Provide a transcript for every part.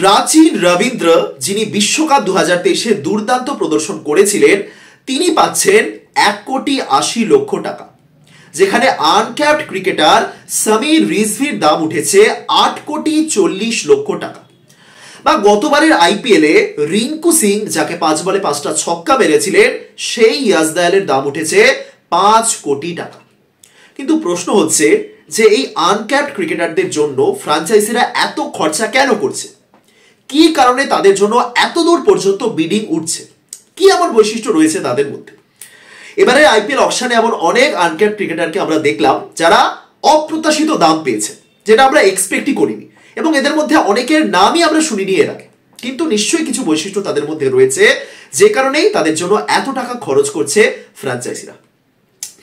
রাচিন রবীন্দ্র যিনি বিশ্বকাপ 2023-এ দুর্দান্ত প্রদর্শন করেছিলেন তিনি পাচ্ছেন 1,80,00,000 টাকা, যেখানে আনক্যাপড ক্রিকেটার সামির রিজভির দাম উঠেছে 8,40,00,000 টাকা। বা গতবারের আইপিএলে রিঙ্কু সিং যাকে 5 বলে 5টা ছক্কা মেরেছিলেন সেই ইয়াজদায়ালের দাম উঠেছে 5 কোটি টাকা। কিন্তু প্রশ্ন হচ্ছে যে এই আনক্যাপড ক্রিকেটারদের জন্য ফ্র্যাঞ্চাইজিরা এত খরচা কেন করছে, কি কারণে তাদের জন্য এত দূর পর্যন্ত বিডিং উঠছে, কি এমন বৈশিষ্ট্য রয়েছে তাদের মধ্যে। এবারে আইপিএল অকশনে এমন অনেক আনক্যাপড ক্রিকেটারকে আমরা দেখলাম যারা অপ্রত্যাশিত দাম পেয়েছে, যেটা আমরা এক্সপেক্টই করিনি, এবং এদের মধ্যে অনেকের নামই আমরা শুনিনি এর আগে। কিন্তু নিশ্চয়ই কিছু বৈশিষ্ট্য তাদের মধ্যে রয়েছে যে কারণেই তাদের জন্য এত টাকা খরচ করছে ফ্র্যাঞ্চাইজিরা।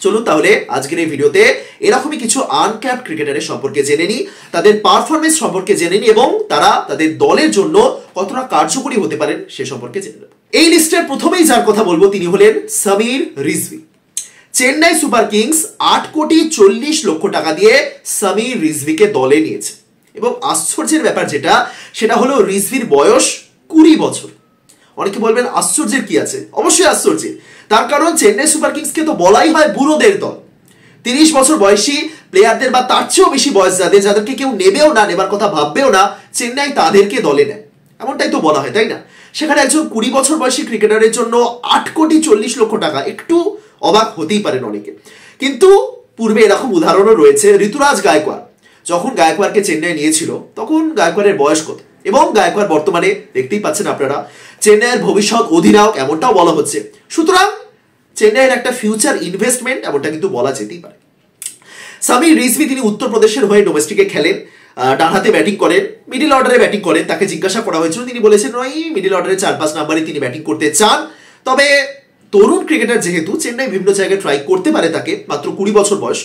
চলুন তাহলে আজকের এই ভিডিওতে এরকমই কিছু আনক্যাপড ক্রিকেটারের সম্পর্কে জেনে নিই, তাদের পারফরমেন্স সম্পর্কে জেনে নিই এবং তারা তাদের দলের জন্য কতটা কার্যকরী হতে পারেন সে সম্পর্কে জেনে নেব। এই লিস্টের প্রথমেই যার কথা বলবো তিনি হলেন সামির রিজভি। চেন্নাই সুপার কিংস 8,40,00,000 টাকা দিয়ে সামির রিজভিকে দলে নিয়েছে এবং আশ্চর্যের ব্যাপার যেটা সেটা হলো রিজভির বয়স 20 বছর। অনেকে বলবেন আশ্চর্যের কি আছে, অবশ্যই আশ্চর্যের, তার কারণ চেন্নাই সুপার কিংসকে তো বলাই হয় বুড়োদের দল। 30 বছর বয়সী প্লেয়ারদের বা তার চেয়েও বেশি বয়স যাদেরকে কেউ নেবেও না, নেবার কথা ভাববেও না, চেন্নাই তাদেরকে দলে নেয়, এমনটাই তো বলা হয় তাই না। সেখানে একজন 20 বছর বয়সী ক্রিকেটারের জন্য 8,40,00,000 টাকা, একটু অবাক হতেই পারেন অনেকে। কিন্তু পূর্বে এরকম উদাহরণও রয়েছে। ঋতুরাজ গায়কোয়াড়, যখন গায়কোয়াড়কে চেন্নাই নিয়েছিল তখন গায়কোয়াড়ের বয়স কত, এবং গায়কোয়াড় বর্তমানে দেখতেই পাচ্ছেন আপনারা চেন্নাইয়ের ভবিষ্যৎ অধিনায়ক এমনটাও বলা হচ্ছে। সুতরাং চেন্নাইয়ের একটা ফিউচার ইনভেস্টমেন্ট এমনটা কিন্তু বলা যেতেই পারে। সামির রিজভি তিনি উত্তরপ্রদেশের হয়ে ডোমেস্টিকে খেলেন, ডান হাতে ব্যাটিং করেন, মিডিল অর্ডারে ব্যাটিং করেন। তাকে জিজ্ঞাসা করা হয়েছিল, তিনি বলেছেন ওই মিডিল অর্ডারে 4-5 নাম্বারে তিনি ব্যাটিং করতে চান। তবে তরুণ ক্রিকেটার যেহেতু চেন্নাই বিভিন্ন জায়গায় ট্রাই করতে পারে তাকে, মাত্র 20 বছর বয়স।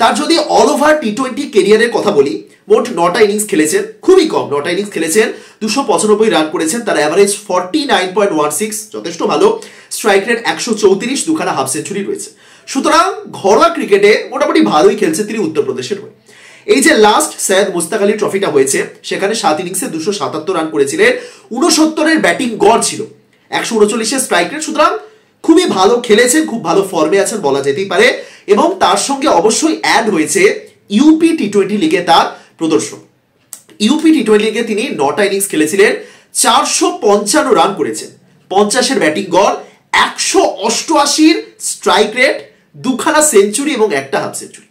তার যদি অল ওভার টি20 কেরিয়ারের কথা বলি, মোট 9টা ইনিংস খেলেছেন, খুবই কম, 9টা ইনিংস খেলেছেন, 295 রান করেছেন, তার অ্যাভারেজ 49.16, যথেষ্ট ভালো, স্ট্রাইক রেট 134, দুখানা হাফ সেঞ্চুরি রয়েছে। সুতরাং ঘরোয়া ক্রিকেটে মোটামুটি ভালোই খেলছে তিনি উত্তরপ্রদেশের হয়ে। এই যে লাস্ট সৈয়দ মুস্তাক আলী ট্রফিটা হয়েছে সেখানে 7 ইনিংসে 277 রান করেছিলেন, 69 ব্যাটিং গড় ছিল, 139 স্ট্রাইক রেট। সুতরাং খুবই ভালো খেলেছেন, খুব ভালো ফর্মে আছেন বলা যেতেই পারে। এবং তার সঙ্গে অবশ্যই অ্যাড হয়েছে ইউপি টি20 লিগে তার প্রদর্শন। ইউপি টি20 লিগে তিনি 9টা ইনিংস খেলেছিলেন, 455 রান করেছেন, 50 ব্যাটিং গড়, 188 স্ট্রাইক রেট, দুখানা সেঞ্চুরি এবং একটা হাফ সেঞ্চুরি।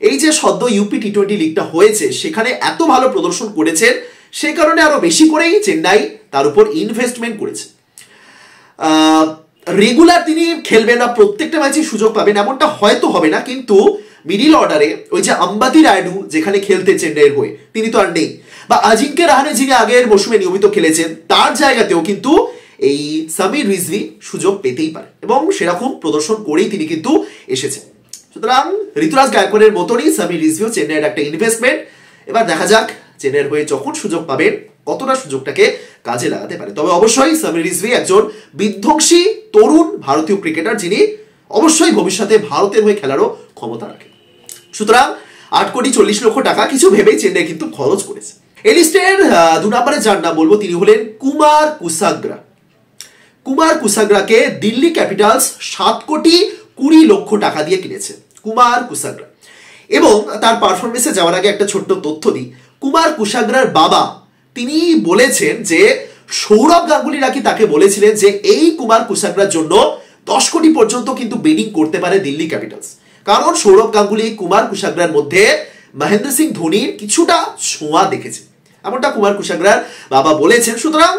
এই যে সদ্য ইউপি টি20 লিগটা হয়েছে সেখানে এত ভালো প্রদর্শন করেছেন, সেই কারণে আরো বেশি করেই চেন্নাই তার উপর ইনভেস্টমেন্ট করেছে। রেগুলার তিনি খেলবেন না, প্রত্যেকটা ম্যাচে সুযোগ পাবেন এমনটা হয়তো হবে না, কিন্তু মিডিল অর্ডারে ওই যে আম্বাতি রায়ডু যেখানে খেলতে চেন্নাইয়ের হয়ে তিনি তো আর নেই, বা আজিঙ্কে রাহানে যিনি আগের মৌসুমে নিয়মিত খেলেছেন তার জায়গাতেও কিন্তু এই সামির রিজভি সুযোগ পেতেই পারে এবং সেরকম প্রদর্শন করেই তিনি কিন্তু এসেছেন। সুতরাং ঋতুরাজ গায়কোয়াড়ের মতনই সামির রিজভিও চেন্নাইয়ের একটা ইনভেস্টমেন্ট। এবার দেখা যাক চেন্নাইয়ের হয়ে যখন সুযোগ পাবেন কতটা সুযোগটাকে কাজে লাগাতে পারে। তবে অবশ্যই সামির রিজভি একজন বিধ্বংসী তরুণ ভারতীয় ক্রিকেটার যিনি অবশ্যই ভবিষ্যতে ভারতের হয়ে খেলারও ক্ষমতা রাখেন। সুতরাং 8,40,00,000 টাকা কিছু ভেবেই চেন্নাই কিন্তু খরচ করেছে। এই লিস্টের 2 নম্বরে যার নাম বলবো তিনি হলেন কুমার কুসাগ্রা। কুমার কুসাগ্রাকে দিল্লি ক্যাপিটালস 7,20,00,000 টাকা দিয়ে কিনেছে কুমার কুসাগ্রা। এবং তার পারফরমেন্সে যাওয়ার আগে একটা ছোট্ট তথ্য দিই, কুমার কুসাগ্রার বাবা তিনি বলেছেন যে সৌরভ গাঙ্গুলি নাকি তাকে বলেছিলেন যে এই কুমার কুসাগ্রার জন্য 10 কোটি পর্যন্ত কিন্তু বিডিং করতে পারে দিল্লি ক্যাপিটালস, কারণ সৌরভ গাঙ্গুলি কুমার কুসাগ্রার মধ্যে মহেন্দ্র সিং ধোনির কিছুটা ছোঁয়া দেখেছে, এমনটা কুমার কুসাগ্রার বাবা বলেছেন। সুতরাং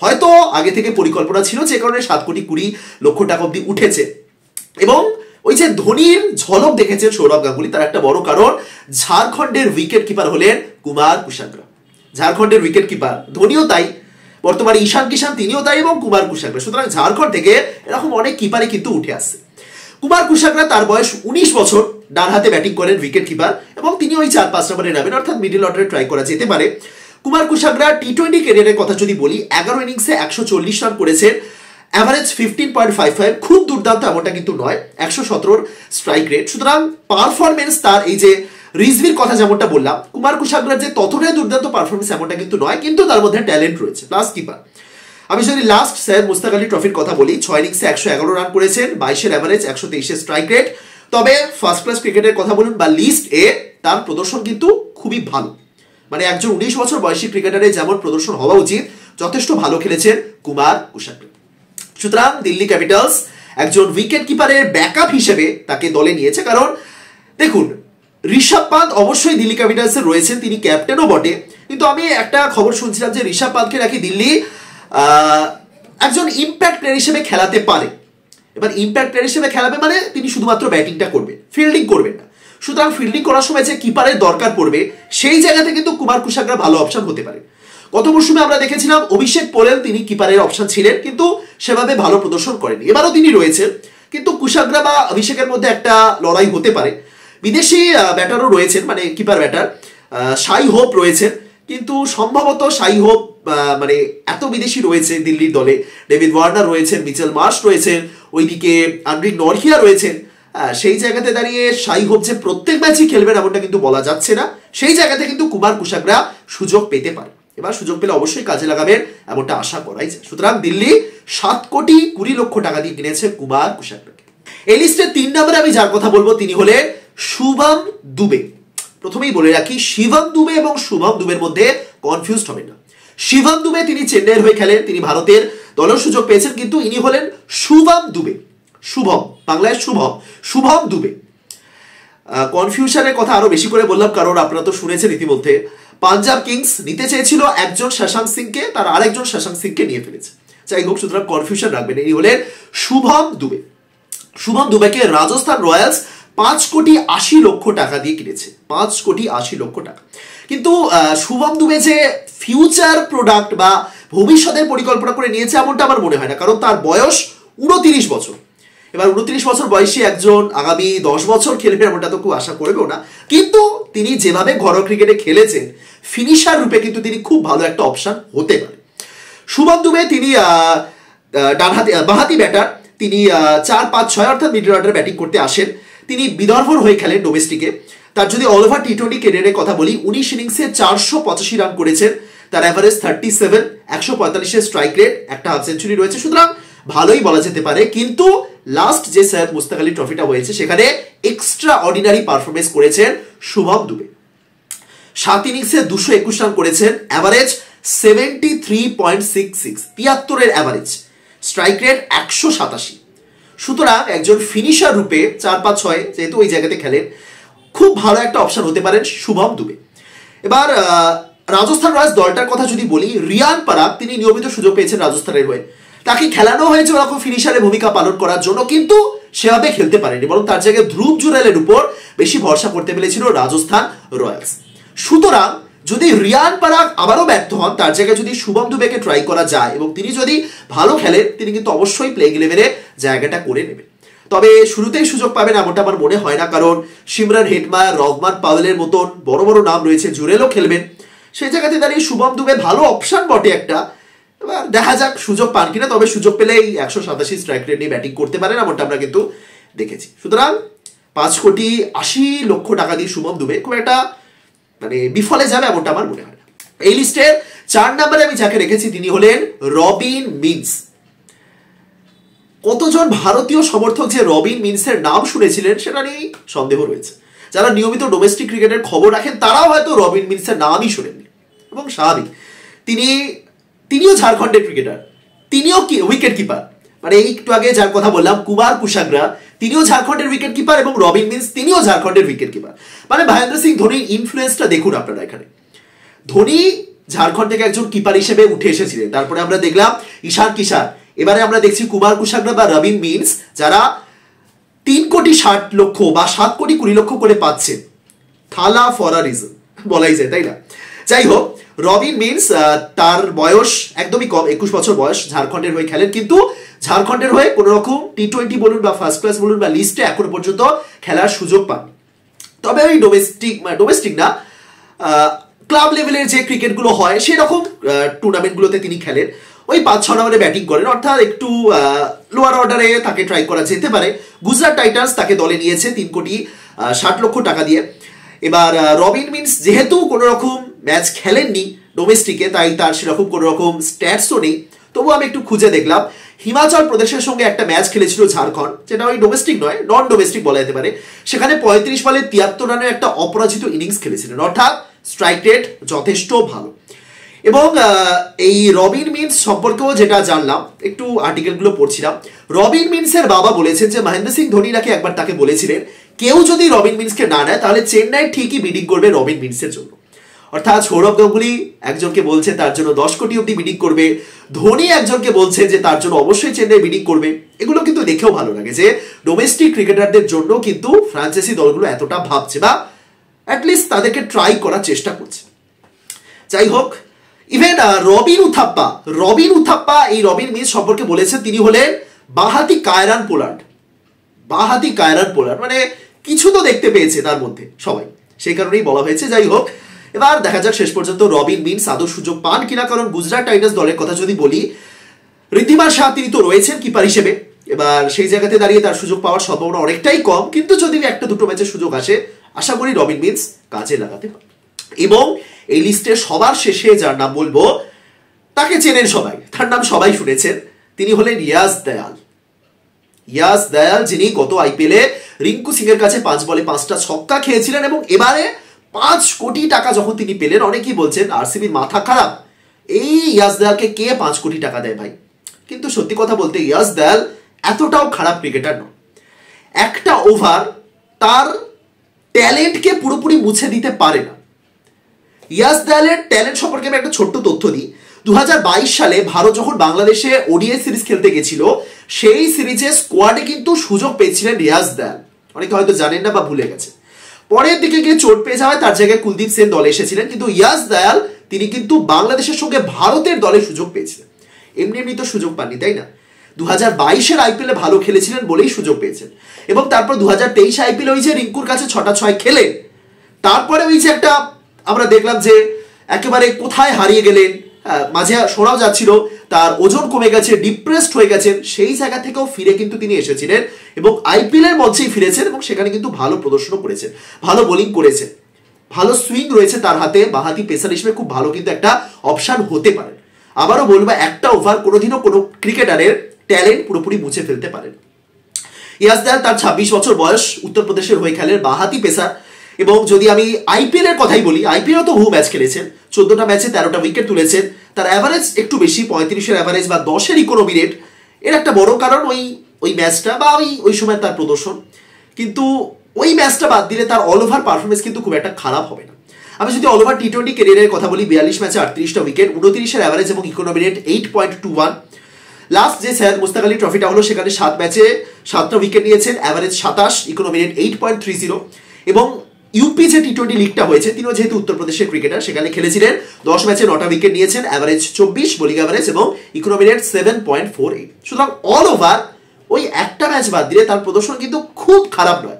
হয়তো আগে থেকে পরিকল্পনা ছিল, যে কারণে 7,20,00,000 টাকা অব্দি উঠেছে। এবং ওই যে ধোনির ঝলক দেখেছেন সৌরভ গাঙ্গুলি, তার একটা বড় কারণ ঝাড়খণ্ডের উইকেট কিপার হলেন কুমার কুসাগ্রা। ঝাড়খণ্ডের উইকেট কিপার ধোনিও তাই, বর্তমানে ঈশান কিষান তিনিও তাই, এবং কুমার কুসাগ্রা। সুতরাং ঝাড়খণ্ড থেকে এরকম অনেক কিপারই কিন্তু উঠে আসছে। কুমার কুসাগ্রা তার বয়স 19 বছর, ডান হাতে ব্যাটিং করেন, উইকেট কিপার, এবং তিনি ওই 4-5 নম্বরে নামেন, অর্থাৎ মিডল অর্ডারে ট্রাই করা যেতে পারে। কুমার কুসাগ্রা টি20 ক্যারিয়ারের কথা যদি বলি, 11 ইনিংসে 140 রান করেছেন, অ্যাভারেজ 15.55, খুব দুর্দান্ত এমনটা কিন্তু নয়, 117 স্ট্রাইক রেট। সুতরাং পারফরমেন্স তার এই যে রিজভির কথা যেমনটা বললাম, কুমার কুশাগ্রার যে ততটাই দুর্দান্ত পারফরমেন্স এমনটা কিন্তু নয়, কিন্তু তার মধ্যে ট্যালেন্ট রয়েছে। প্লাস কিপার, আমি যদি লাস্ট সৈয়দ মুশতাক আলী ট্রফির কথা বলি, 6 ইনিংসে 111 রান করেছেন, 22 অ্যাভারেজ, 123 স্ট্রাইক রেট। তবে ফার্স্ট ক্লাস ক্রিকেটের কথা বলুন বা লিস্ট এ, তার প্রদর্শন কিন্তু খুবই ভালো। মানে একজন 19 বছর বয়সী ক্রিকেটারের যেমন প্রদর্শন হওয়া উচিত, যথেষ্ট ভালো খেলেছেন কুমার কুশাগ্রা। সুতরাং দিল্লি ক্যাপিটালস একজন উইকেট কিপারের ব্যাকআপ হিসেবে তাকে দলে নিয়েছে। কারণ দেখুন, ঋষভ পান্ত অবশ্যই দিল্লি ক্যাপিটালসে রয়েছেন, তিনি ক্যাপ্টেনও বটে, কিন্তু আমি একটা খবর শুনছিলাম যে ঋষভ পান্তকে নাকি দিল্লি একজন ইম্প্যাক্ট প্লেয়ার হিসেবে খেলাতে পারে। এবার ইম্প্যাক্ট প্লেয়ার হিসেবে খেলাবে মানে তিনি শুধুমাত্র ব্যাটিংটা করবেন, ফিল্ডিং করবেন না। সুতরাং ফিল্ডিং করার সময় যে কিপারের দরকার পড়বে, সেই জায়গাতে কিন্তু কুমার কুশাগ্রা ভালো অপশন হতে পারে। গত মৌসুমে আমরা দেখেছিলাম অভিষেক পোরেল তিনি কিপারের অপশন ছিলেন, কিন্তু সেভাবে ভালো প্রদর্শন করেনি। এবারও তিনি রয়েছেন, কিন্তু কুশাগ্রা বা অভিষেকের মধ্যে একটা লড়াই হতে পারে। বিদেশি ব্যাটারও রয়েছেন, মানে কিপার ব্যাটার শাই হোপ রয়েছেন, কিন্তু সম্ভবত শাই হোপ মানে এত বিদেশি রয়েছে দিল্লির দলে, ডেভিড ওয়ার্নার রয়েছেন, মিচেল মার্শ রয়েছেন, ওইদিকে আন্দ্রিক নরহিয়া রয়েছেন, সেই জায়গাতে দাঁড়িয়ে শাই হোপ যে প্রত্যেক ম্যাচই খেলবেন এমনটা কিন্তু বলা যাচ্ছে না। সেই জায়গাতে কিন্তু কুমার কুশাগ্রা সুযোগ পেতে পারে। এবার সুযোগ পেলে অবশ্যই কাজে লাগাবেন এমনটা আশা করাই যায়। সুতরাং দিল্লি 7,20,00,000 টাকা দিয়ে কিনেছে কুমার কুশাগ্রাকে। এই লিস্টের 3 নম্বরে আমি যার কথা বলবো তিনি হলেন শুভম দুবে। প্রথমেই বলে রাখি, শিবম দুবে এবং শুভম দুবের মধ্যে কনফিউজ হবেন না। শিবম দুবে তিনি চেন্নাইয়ের হয়ে খেলেন, তিনি ভারতের দলের সুযোগ পেয়েছেন, কিন্তু ইনি হলেন শুভম দুবে। শুভম বাংলায় শুভম, শুভম দুবে। কনফিউশনের কথা আরো বেশি করে বললাম কারণ আপনারা তো শুনেছেন ইতিমধ্যে, পাঞ্জাব কিংস নিতে চেয়েছিল একজন শশাঙ্ক সিংকে, তার আরেকজন শশাঙ্ক সিংকে নিয়ে ফেলেছে। যাই হোক, সুতরাং কনফিউশন রাখবেন, ইনি হলেন শুভম দুবে। শুভম দুবেকে রাজস্থান রয়্যালস 5,80,00,000 টাকা দিয়ে কিনেছে, 5,80,00,000 টাকা। কিন্তু শুভম দুবে যে ফিউচার প্রোডাক্ট বা ভবিষ্যতের পরিকল্পনা করে নিয়েছে এমনটা আমার মনে হয় না, কারণ তার বয়স 29 বছর। এবার 29 বছর বয়সী একজন আগামী 10 বছর খেলবে এমনটা তো খুব আশা করবেও না, কিন্তু তিনি যেভাবে ঘরোয়া ক্রিকেটে খেলেছেন, ফিনিশার রূপে কিন্তু তিনি খুব ভালো একটা অপশন হতে পারে। শুভম দুবে তিনি বাঁহাতি ব্যাটার, তিনি 4-5-6 অর্থাৎ মিডল অর্ডার ব্যাটিং করতে আসেন। তিনি বিদর্ভর হয়ে খেলেন ডোমেস্টিকে। তার যদি অল ওভার টি20 ক্যারিয়ারের কথা বলি, 19 ইনিংসে 485 রান করেছেন, তার অ্যাভারেজ 37, 145 স্ট্রাইক রেট, একটা হাফ সেঞ্চুরি রয়েছে। সুতরাং ভালোই বলা যেতে পারে, কিন্তু লাস্ট যে সৈয়দ মুশতাক আলী ট্রফিটা হয়েছে সেখানে এক্সট্রা অর্ডিনারি পারফরমেন্স করেছেন শুভম দুবে। 7 ইনিংসে 221 রান করেছেন, অ্যাভারেজ 73.66, 73 অ্যাভারেজ, স্ট্রাইক রেট 187। সুতরাং একজন ফিনিশার রূপে 4-5-6 যেহেতু ওই জায়গাতে খেলেন, খুব ভালো একটা অপশন হতে পারেন শুভম দুবে। এবার রাজস্থান রয়্যালস দলটার কথা যদি বলি, রিয়ান পরাগ তিনি নিয়মিত সুযোগ পেয়েছেন রাজস্থানের হয়ে, তাকে খেলানো হয়েছে ওরকম ফিনিশারের ভূমিকা পালন করার জন্য, কিন্তু সেভাবে খেলতে পারেনি, বরং তার জায়গায় ধ্রুব জুরেলের উপর বেশি ভরসা করতে পেরেছিল রাজস্থান রয়্যালস। সুতরাং যদি রিয়ান পরাগ আবারও ব্যর্থ হন, তার জায়গায় যদি শুভম দুবেকে ট্রাই করা যায় এবং তিনি যদি ভালো খেলেন, তিনি কিন্তু অবশ্যই প্লেইং ইলেভেনে জায়গাটা করে নেবেন। তবে শুরুতেই সুযোগ পাবেন এমনটা আমার মনে হয় না, কারণ সিমরন হেটমায়ার, রহমান পাওয়েলের মতন বড় বড় নাম রয়েছে, জুরেলও খেলবেন। সেই জায়গাতে দাঁড়িয়ে শুভম দুবে ভালো অপশন বটে একটা। এবার দেখা যাক সুযোগ পান কিনা, তবে সুযোগ পেলেই 187 স্ট্রাইক রেট নিয়ে ব্যাটিং করতে পারেন এমনটা আমরা কিন্তু দেখেছি। সুতরাং 5,80,00,000 টাকা দিয়ে শুভম দুবে খুব একটা মানে বিফলে যাবে এমনটা আমার মনে হয় না। এই লিস্টের 4 নম্বরে আমি যাকে রেখেছি তিনি হলেন রবিন মিন্স। কতজন ভারতীয় সমর্থক যে রবিন মিন্সের নাম শুনেছিলেন সেটা নিয়েই সন্দেহ রয়েছে। যারা নিয়মিত ডোমেস্টিক ক্রিকেটের খবর রাখেন তারাও হয়তো রবিন মিন্সের নামই শোনেননি, এবং স্বাভাবিক। তিনিও ঝাড়খণ্ডের ক্রিকেটার, তিনিও উইকেট কিপার। মানে এই একটু আগে যার কথা বললাম কুমার কুশাগ্রা, তিনিও ঝাড়খণ্ডের উইকেট কিপার, এবং রবিন মিন্স তিনিও ঝাড়খণ্ডের উইকেট কিপার। মানে মহেন্দ্র সিং ধোনির ইনফ্লুয়েন্সটা দেখুন আপনারা এখানে। ধোনি ঝাড়খণ্ড থেকে একজন কিপার হিসেবে উঠে এসেছিলেন, তারপরে আমরা দেখলাম ঈশান কিষান, এবারে আমরা দেখছি কুমার কুশাগ্রা বা রবিন মিন্স, যারা 3,60,00,000 বা 7,20,00,000 করে পাচ্ছেন। থালা ফর আ রিজন বলাই যায়, তাই না? যাই হোক, রবিন মিন্স তার বয়স একদমই কম, 21 বছর বয়স, ঝাড়খণ্ডের হয়ে খেলেন, কিন্তু ঝাড়খণ্ডের হয়ে কোনো রকম টি20 বলুন বা ফার্স্ট ক্লাস বলুন বা লিস্টে এখনো পর্যন্ত খেলার সুযোগ পান। তবে ওই ডোমেস্টিক না, ক্লাব লেভেলের যে ক্রিকেটগুলো হয় সেরকম টুর্নামেন্টগুলোতে তিনি খেলেন। ওই 5-6 নম্বরে ব্যাটিং করেন, অর্থাৎ একটু লোয়ার অর্ডারে তাকে ট্রাই করা যেতে পারে। গুজরাট টাইটান্স তাকে দলে নিয়েছে 3,60,00,000 টাকা দিয়ে। এবার রবিন মিন্স যেহেতু কোনো রকম ম্যাচ খেলেননি ডোমেস্টিকে, তাই তার সেরকম কোনো রকম স্ট্যাটসও নেই, তবু আমি একটু খুঁজে দেখলাম হিমাচল প্রদেশের সঙ্গে একটা ম্যাচ খেলেছিল ঝাড়খণ্ড, যেটা ওই ডোমেস্টিক নয়, নন ডোমেস্টিক বলা যেতে পারে। সেখানে 35 বলে 73 রানের একটা অপরাজিত ইনিংস খেলেছিলেন, অর্থাৎ স্ট্রাইক রেট যথেষ্ট ভালো। এবং এই রবিন মিন্স সম্পর্কেও যেটা জানলাম, একটু আর্টিকেলগুলো পড়ছিলাম, রবিন মিন্সের বাবা বলেছেন যে মহেন্দ্র সিং ধোনি নাকি একবার তাকে বলেছিলেন কেউ যদি রবিন মিন্সকে না নেয় তাহলে চেন্নাই ঠিকই বিডিং করবে রবিন মিন্সের জন্য। অর্থাৎ সৌরভ গাঙ্গুলি একজনকে বলছে তার জন্য 10 কোটি অব্দি বিডিং করবে, ধোনি একজনকে বলছে যে তার জন্য অবশ্যই চেন্নাই বিডিং করবে। এগুলো কিন্তু দেখেও ভালো লাগে যে ডোমেস্টিক ক্রিকেটারদের জন্য কিন্তু ফ্রাঞ্চাইজি দলগুলো এতটা ভাবছে বা অ্যাটলিস্ট তাদেরকে ট্রাই করার চেষ্টা করছে। যাই হোক, ইভেন রবিন উথাপ্পা এই রবিন মিন্স সম্পর্কে বলেছেন তিনি হলেন বাঁহাতি কায়রান পোলার্ড, মানে কিছু তো দেখতে পেয়েছে তার মধ্যে সবাই, সেই কারণেই বলা হয়েছে। যাই হোক, এবার দেখা যাক শেষ পর্যন্ত রবিন মিন্স আদৌ সুযোগ পান কিনা, কারণ গুজরাট টাইটান্স দলের কথা যদি বলি, ঋদ্ধিমান শাহ তিনি তো রয়েছেন কিপার হিসেবে, এবার সেই জায়গাতে দাঁড়িয়ে তার সুযোগ পাওয়ার সম্ভাবনা অনেকটাই কম, কিন্তু যদি একটা দুটো ম্যাচের সুযোগ আসে আশা করি রবিন মিন্স কাজে লাগাতে পারে। এবং এই লিস্টে সবার শেষে যার নাম বলবো তাকে চেনেন সবাই, তার নাম সবাই শুনেছেন, তিনি হলেন ইয়াস দয়াল, যিনি গত আইপিএলে রিঙ্কু সিং এর কাছে 5 বলে 5টা ছক্কা খেয়েছিলেন এবং এবারে 5 কোটি টাকা যখন তিনি পেলেন, অনেকেই বলছেন আরসিবির মাথা খারাপ, এই ইয়াস দয়ালকে কে 5 কোটি টাকা দেয় ভাই। কিন্তু সত্যি কথা বলতে ইয়াস দয়াল এতটাও খারাপ ক্রিকেটার নয়। একটা ওভার তার ট্যালেন্টকে পুরোপুরি মুছে দিতে পারে না। ইয়াস দয়ালের ট্যালেন্ট সম্পর্কে আমি একটা ছোট্ট তথ্য দিই। 2022 সালে ভারত যখন বাংলাদেশে ওডিআই সিরিজ খেলতে গেছিল, সেই সিরিজে স্কোয়াডে কিন্তু সুযোগ পেয়েছিলেন ইয়াস দয়াল, অনেকে হয়তো জানেন না বা ভুলে গেছে। পরের দিকে গিয়ে চোট পেয়ে যাওয়ায় তার জায়গায় কুলদীপ সেন দলে এসেছিলেন, কিন্তু ইয়াস দয়াল তিনি কিন্তু বাংলাদেশের সঙ্গে ভারতের দলে সুযোগ পেয়েছিলেন, এমনি তো সুযোগ পাননি, তাই না? 2022-এর আইপিএলে ভালো খেলেছিলেন বলেই সুযোগ পেয়েছেন। এবং তারপর 2023 আইপিএলে ওই যে রিঙ্কুর কাছে 6টা 6 খেলেন, তারপরে ওই যে একটা আমরা দেখলাম যে একেবারে কোথায় হারিয়ে গেলেন, মাঝে শোনাও যাচ্ছিল তার ওজন কমে গেছে, ডিপ্রেসড হয়ে গেছেন, সেই জায়গা থেকেও ফিরে কিন্তু তিনি এসেছিলেন এবং আইপিএলের মঞ্চেই ফিরেছেন এবং সেখানে কিন্তু ভালো প্রদর্শনও করেছেন, ভালো বোলিং করেছেন, ভালো সুইং রয়েছে তার হাতে, বাঁহাতি পেসার হিসেবে খুব ভালো কিন্তু একটা অপশন হতে পারে। আবারও বলবো, একটা ওভার কোনোদিনও কোনো ক্রিকেটারের ট্যালেন্ট পুরোপুরি মুছে ফেলতে পারেন। ইয়াস দয়াল তার 26 বছর বয়স, উত্তরপ্রদেশের হয়ে খেলেন, বাঁহাতি পেসার। এবং যদি আমি আইপিএল এর কথাই বলি, আইপিএল তো বহু ম্যাচ খেলেছেন, 14টা ম্যাচে 13টা উইকেট তুলেছেন, তার অ্যাভারেজ একটু বেশি, 35-এর অ্যাভারেজ বা 10-এর ইকোনমি রেট। এর একটা বড় কারণ ওই ম্যাচটা বা ওই সময় তার প্রদর্শন, কিন্তু ওই ম্যাচটা বাদ দিলে তার অল ওভার পারফরমেন্স কিন্তু খুব একটা খারাপ হবে না। আমি যদি অল ওভার টি20 ক্যারিয়ারের কথা বলি, 42 ম্যাচে 38টা উইকেট, 29-এর অ্যাভারেজ এবং ইকোনমি রেট 8.21। লাস্ট যে সৈয়দ মুস্তাক আলী ট্রফিটা হলো সেখানে 7 ম্যাচে 7টা উইকেট নিয়েছেন, অ্যাভারেজ 27, ইকোনমি রেট 8.30। এবং ইউপি যে টি20 লিগটা হয়েছে, তিনিও যেহেতু উত্তরপ্রদেশের ক্রিকেটার, সেখানে খেলেছিলেন, 10 ম্যাচে 9টা উইকেট নিয়েছেন, অ্যাভারেজ 24, বোলিং অ্যাভারেজ এবং ইকোনমি রেট 7.48। সুতরাং অল ওভার ওই একটা ম্যাচ বাদ দিলে তার প্রদর্শন কিন্তু খুব খারাপ নয়,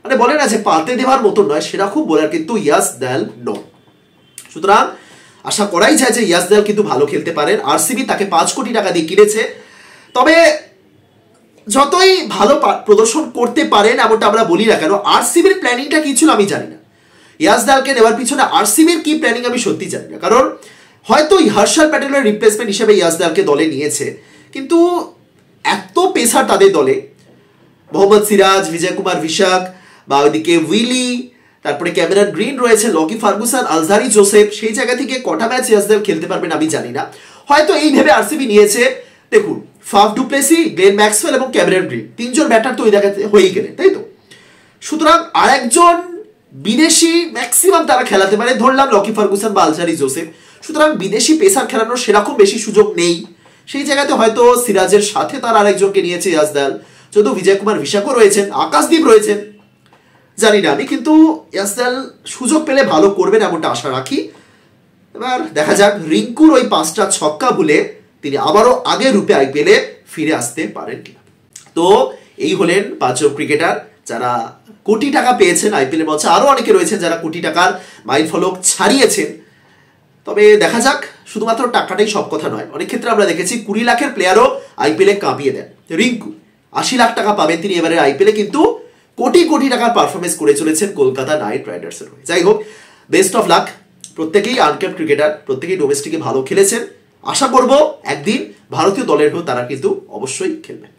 মানে বলে না যে পাতে দেওয়ার মতো নয়, সেরকম বোলার কিন্তু ইয়াস দয়াল নয়। সুতরাং আশা করাই যায় যে ইয়াস দয়াল কিন্তু ভালো খেলতে পারেন। আরসিবি তাকে 5 কোটি টাকা দিয়ে কিনেছে, তবে যতই ভালো প্রদর্শন করতে পারেন এমনটা আমরা বলি না কেন, আরসিবির প্ল্যানিংটা কি ছিল আমি জানি না। ইয়াস দয়ালকে নেওয়ার পিছনে আরসিবির কি প্ল্যানিং আমি সত্যি জানি না, কারণ হয়তো হর্ষল প্যাটেলের রিপ্লেসমেন্ট হিসেবে ইয়াস দয়ালকে দলে নিয়েছে, কিন্তু এত পেসার তাদের দলে, মোহাম্মদ সিরাজ, বিজয় কুমার বিশাখ বা ওইদিকে উইলি, তারপরে ক্যামেরন গ্রিন রয়েছে, লকি ফার্গুসন, আলজারি জোসেফ, সেই জায়গা থেকে কটা ম্যাচ ইয়াস দয়াল খেলতে পারবেন আমি জানি না। হয়তো এই ভেবে আরসিবি নিয়েছে, দেখুন ফাফ ডুপ্লেসি, গ্লেন ম্যাক্সওয়েল এবং ক্যামেরন গ্রিন, 3 জন ব্যাটার তো ওই জায়গাতে হয়েই গেলেন, তাই তো? সুতরাং আরেকজন বিদেশি ম্যাক্সিমাম তারা খেলাতে পারে, ধরলাম লকি ফার্গুসন বা আলজারি জোসেফ। সুতরাং বিদেশি পেসার খেলানোর সেরকম বেশি সুযোগ নেই, সেই জায়গাতে হয়তো সিরাজের সাথে তার আরেকজনকে নিয়েছে ইয়াস দয়াল, যদিও বিজয় কুমার বিশাখও রয়েছেন, আকাশদীপ রয়েছেন, জানি না আমি, কিন্তু ইয়াস দয়াল সুযোগ পেলে ভালো করবেন এমনটা আশা রাখি। এবার দেখা যাক রিঙ্কুর ওই 5টা ছক্কা ভুলে তিনি আবারও আগের রূপে আইপিএলে ফিরে আসতে পারেন কিনা। তো এই হলেন 5 জন ক্রিকেটার যারা কোটি টাকা পেয়েছেন আইপিএলের মঞ্চে। আরও অনেকে রয়েছেন যারা কোটি টাকার মাইল ফলক ছাড়িয়েছেন, তবে দেখা যাক, শুধুমাত্র টাকাটাই সব কথা নয়, অনেক ক্ষেত্রে আমরা দেখেছি 20 লাখের প্লেয়ারও আইপিএলে কাঁপিয়ে দেন। রিঙ্কু 80 লাখ টাকা পাবেন তিনি এবারে আইপিএলে, কিন্তু কোটি কোটি টাকার পারফরমেন্স করে চলেছেন কলকাতা নাইট রাইডার্সের হয়ে। যাই হোক, বেস্ট অফ লাক। প্রত্যেকেই আনক্যাপড ক্রিকেটার, প্রত্যেকেই ডোমেস্টিকে ভালো খেলেছেন। আশা করব একদিন ভারতীয় দলের হয়েও তারা কিন্তু অবশ্যই খেলবেন।